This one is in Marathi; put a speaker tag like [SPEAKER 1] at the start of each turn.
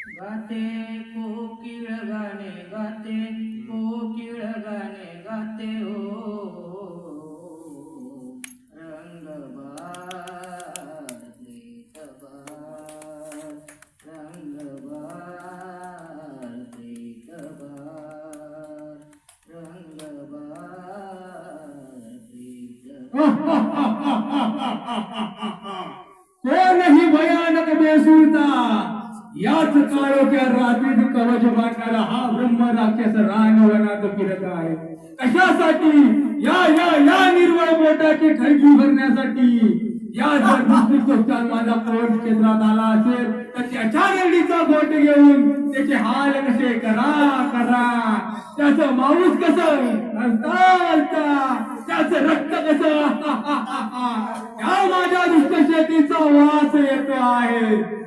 [SPEAKER 1] गाते कोकिळ गाणे गाते, कोकिळ गाणे गाते हो. रंगबार प्रीतबार, रंगबार प्रीतबार, रंगबार प्रीतबार.
[SPEAKER 2] कोणही भयानक बेसुरता याच काळोख्या रात्रीत कवच बांधणारा हा ब्रह्म राक्षस रानवनात फिरत आहे. कशासाठी? या या या निर्मळ पोटाची खळगी भरण्यासाठी. या जर दुसरी माझा पोट क्षेत्रात आला असेल तर त्याच्या नडीचा गोट घेऊन त्याचे हाल कसे करा करा, त्याचं मांस कसं हलता, त्याचं रक्त कसं या माझ्या दुष्ट शेतीचा वास येतो आहे.